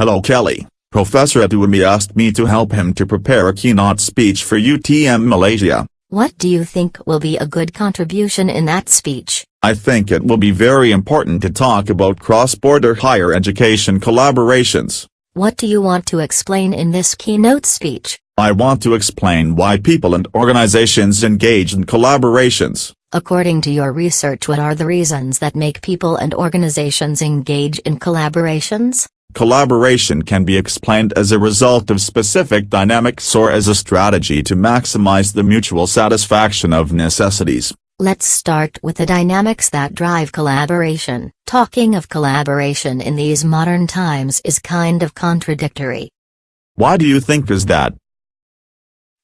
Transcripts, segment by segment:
Hello Kelly. Professor Adewumi asked me to help him to prepare a keynote speech for UTM Malaysia. What do you think will be a good contribution in that speech? I think it will be very important to talk about cross-border higher education collaborations. What do you want to explain in this keynote speech? I want to explain why people and organizations engage in collaborations. According to your research, what are the reasons that make people and organizations engage in collaborations? Collaboration can be explained as a result of specific dynamics or as a strategy to maximize the mutual satisfaction of necessities. Let's start with the dynamics that drive collaboration. Talking of collaboration in these modern times is kind of contradictory. Why do you think is that?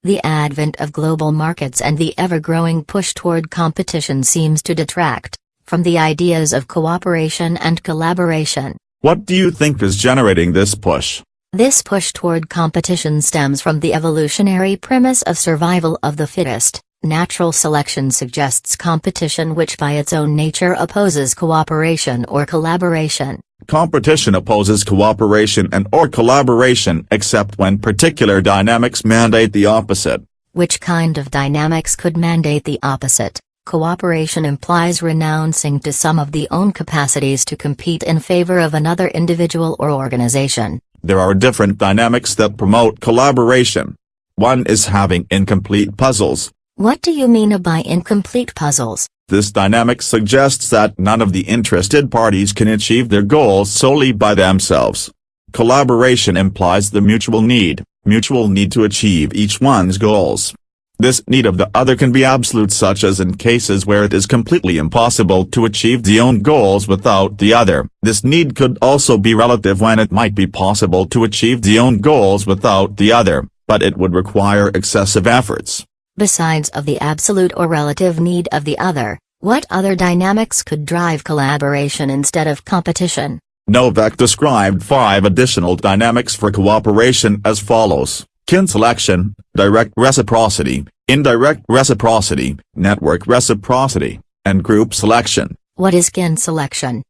The advent of global markets and the ever-growing push toward competition seems to detract from the ideas of cooperation and collaboration. What do you think is generating this push? This push toward competition stems from the evolutionary premise of survival of the fittest. Natural selection suggests competition, which by its own nature opposes cooperation or collaboration. Competition opposes cooperation and/or collaboration except when particular dynamics mandate the opposite. Which kind of dynamics could mandate the opposite? Cooperation implies renouncing to some of the own capacities to compete in favor of another individual or organization. There are different dynamics that promote collaboration. One is having incomplete puzzles. What do you mean by incomplete puzzles? This dynamic suggests that none of the interested parties can achieve their goals solely by themselves. Collaboration implies the mutual need to achieve each one's goals. This need of the other can be absolute, such as in cases where it is completely impossible to achieve the own goals without the other. This need could also be relative when it might be possible to achieve the own goals without the other, but it would require excessive efforts. Besides of the absolute or relative need of the other, what other dynamics could drive collaboration instead of competition? Novak described 5 additional dynamics for cooperation as follows: kin selection, direct reciprocity, indirect reciprocity, network reciprocity, and group selection. What is kin selection?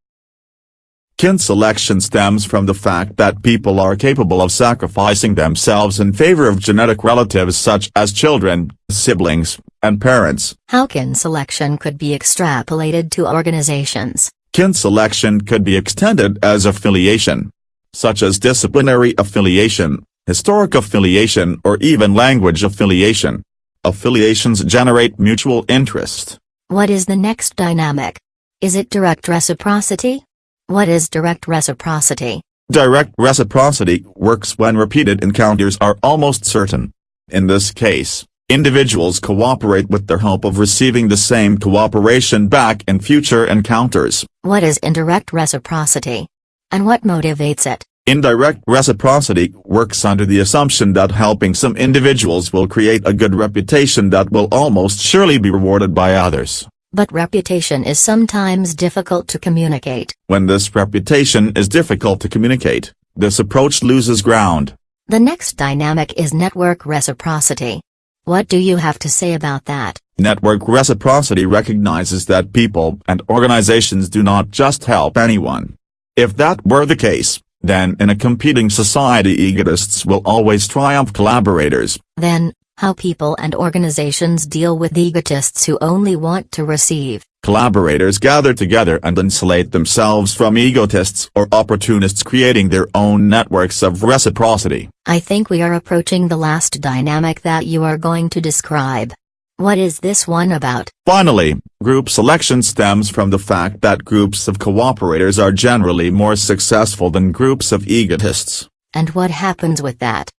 Kin selection stems from the fact that people are capable of sacrificing themselves in favor of genetic relatives such as children, siblings, and parents. How kin selection could be extrapolated to organizations? Kin selection could be extended as affiliation, such as disciplinary affiliation, historic affiliation, or even language affiliation. Affiliations generate mutual interest. What is the next dynamic? Is it direct reciprocity? What is direct reciprocity? Direct reciprocity works when repeated encounters are almost certain. In this case, individuals cooperate with the hope of receiving the same cooperation back in future encounters. What is indirect reciprocity? And what motivates it? Indirect reciprocity works under the assumption that helping some individuals will create a good reputation that will almost surely be rewarded by others. But reputation is sometimes difficult to communicate. When this reputation is difficult to communicate, this approach loses ground. The next dynamic is network reciprocity. What do you have to say about that? Network reciprocity recognizes that people and organizations do not just help anyone. If that were the case, then in a competing society egotists will always triumph collaborators. Then, how people and organizations deal with egotists who only want to receive? Collaborators gather together and insulate themselves from egotists or opportunists, creating their own networks of reciprocity. I think we are approaching the last dynamic that you are going to describe. What is this one about? Finally, group selection stems from the fact that groups of cooperators are generally more successful than groups of egotists. And what happens with that?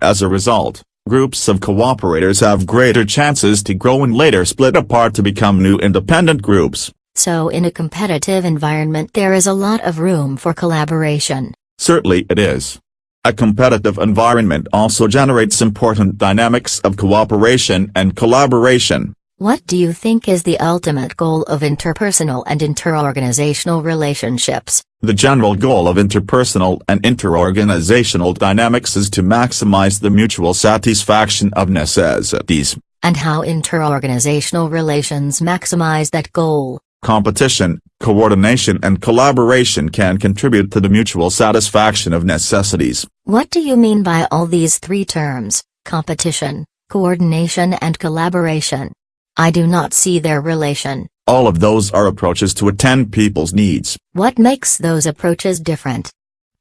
As a result, groups of cooperators have greater chances to grow and later split apart to become new independent groups. So in a competitive environment there is a lot of room for collaboration. Certainly it is. A competitive environment also generates important dynamics of cooperation and collaboration. What do you think is the ultimate goal of interpersonal and interorganizational relationships? The general goal of interpersonal and interorganizational dynamics is to maximize the mutual satisfaction of necessities. And how interorganizational relations maximize that goal? Competition, Coordination and collaboration can contribute to the mutual satisfaction of necessities. What do you mean by all these three terms, competition, coordination and collaboration? I do not see their relation. All of those are approaches to attend people's needs. What makes those approaches different?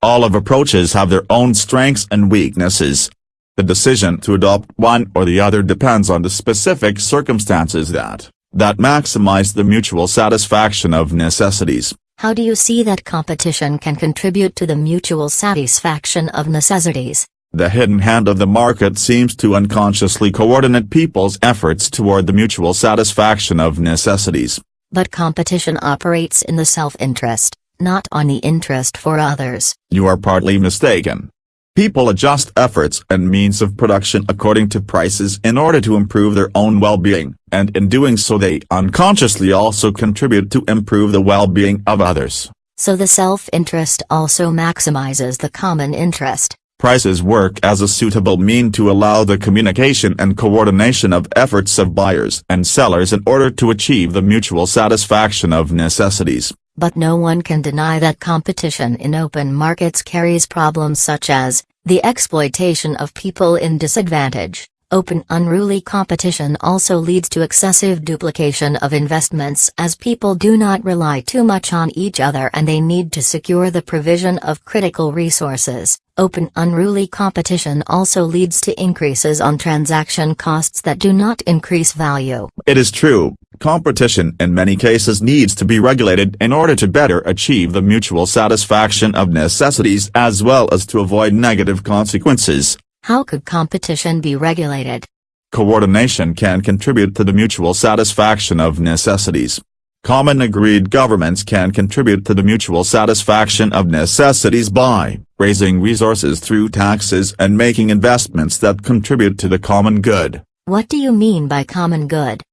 All of approaches have their own strengths and weaknesses. The decision to adopt one or the other depends on the specific circumstances that maximize the mutual satisfaction of necessities. How do you see that competition can contribute to the mutual satisfaction of necessities? The hidden hand of the market seems to unconsciously coordinate people's efforts toward the mutual satisfaction of necessities. But competition operates in the self-interest, not on the interest for others. You are partly mistaken. People adjust efforts and means of production according to prices in order to improve their own well-being, and in doing so they unconsciously also contribute to improve the well-being of others. So the self-interest also maximizes the common interest. Prices work as a suitable mean to allow the communication and coordination of efforts of buyers and sellers in order to achieve the mutual satisfaction of necessities. But no one can deny that competition in open markets carries problems such as the exploitation of people in disadvantage. Open unruly competition also leads to excessive duplication of investments as people do not rely too much on each other and they need to secure the provision of critical resources. Open unruly competition also leads to increases on transaction costs that do not increase value. It is true, competition in many cases needs to be regulated in order to better achieve the mutual satisfaction of necessities as well as to avoid negative consequences. How could competition be regulated? Coordination can contribute to the mutual satisfaction of necessities. Common agreed governments can contribute to the mutual satisfaction of necessities by raising resources through taxes and making investments that contribute to the common good. What do you mean by common good?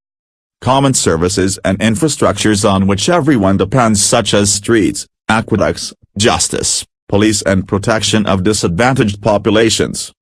Common services and infrastructures on which everyone depends such as streets, aqueducts, justice, police and protection of disadvantaged populations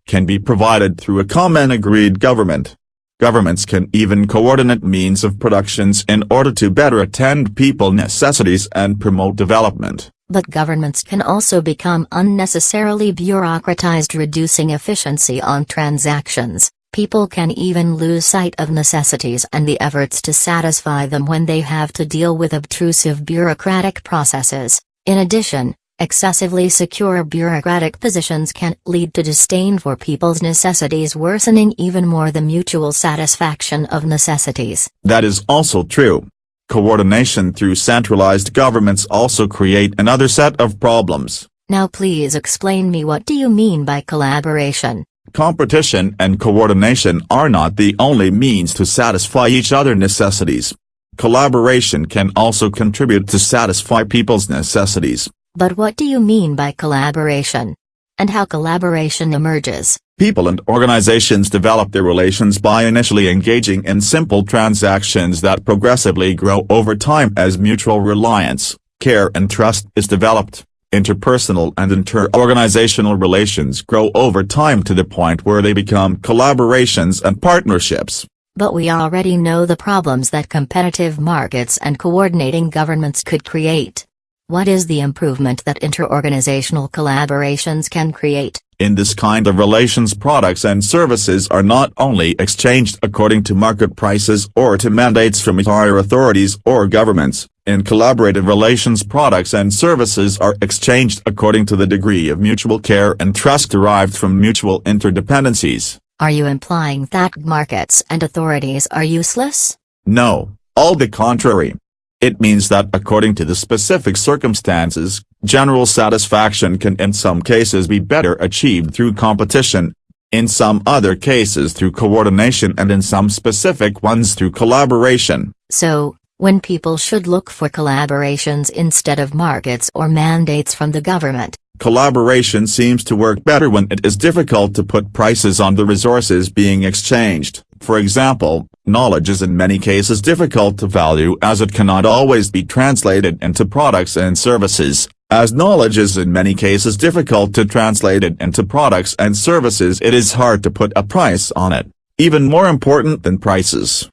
can be provided through a common agreed government. Governments can even coordinate means of productions in order to better attend people's necessities and promote development. But governments can also become unnecessarily bureaucratized, reducing efficiency on transactions. People can even lose sight of necessities and the efforts to satisfy them when they have to deal with obtrusive bureaucratic processes. In addition, excessively secure bureaucratic positions can lead to disdain for people's necessities, worsening even more the mutual satisfaction of necessities. That is also true. Coordination through centralized governments also create another set of problems. Now please explain me, what do you mean by collaboration? Competition and coordination are not the only means to satisfy each other's necessities. Collaboration can also contribute to satisfy people's necessities. But what do you mean by collaboration? And how collaboration emerges? People and organizations develop their relations by initially engaging in simple transactions that progressively grow over time as mutual reliance, care and trust is developed. Interpersonal and inter-organizational relations grow over time to the point where they become collaborations and partnerships. But we already know the problems that competitive markets and coordinating governments could create. What is the improvement that interorganizational collaborations can create? In this kind of relations, products and services are not only exchanged according to market prices or to mandates from higher authorities or governments. In collaborative relations, products and services are exchanged according to the degree of mutual care and trust derived from mutual interdependencies. Are you implying that markets and authorities are useless? No, all the contrary. It means that according to the specific circumstances, general satisfaction can in some cases be better achieved through competition, in some other cases through coordination and in some specific ones through collaboration. So, when people should look for collaborations instead of markets or mandates from the government. Collaboration seems to work better when it is difficult to put prices on the resources being exchanged. For example, knowledge is in many cases difficult to value as it cannot always be translated into products and services. As knowledge is in many cases difficult to translate it into products and services, it is hard to put a price on it. Even more important than prices,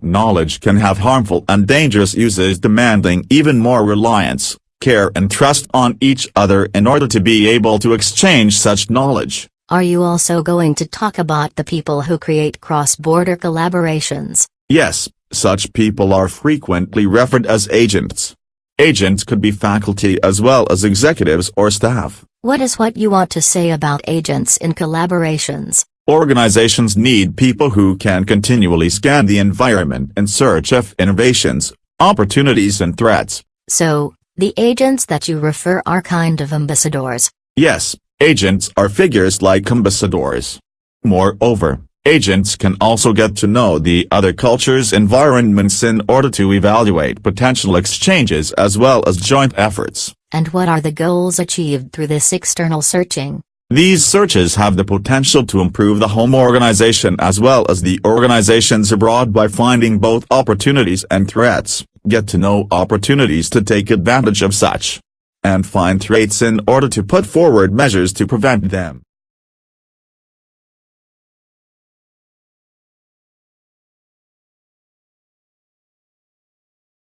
Knowledge can have harmful and dangerous uses demanding even more reliance, care and trust on each other in order to be able to exchange such knowledge. Are you also going to talk about the people who create cross-border collaborations? Yes, such people are frequently referred as agents. Agents could be faculty as well as executives or staff. What is what you want to say about agents in collaborations? Organizations need people who can continually scan the environment in search of innovations, opportunities and threats. So, the agents that you refer are kind of ambassadors. Yes, agents are figures like ambassadors. Moreover, agents can also get to know the other culture's environments in order to evaluate potential exchanges as well as joint efforts. And what are the goals achieved through this external searching? These searches have the potential to improve the home organization as well as the organizations abroad by finding both opportunities and threats, get to know opportunities to take advantage of such, and find threats in order to put forward measures to prevent them.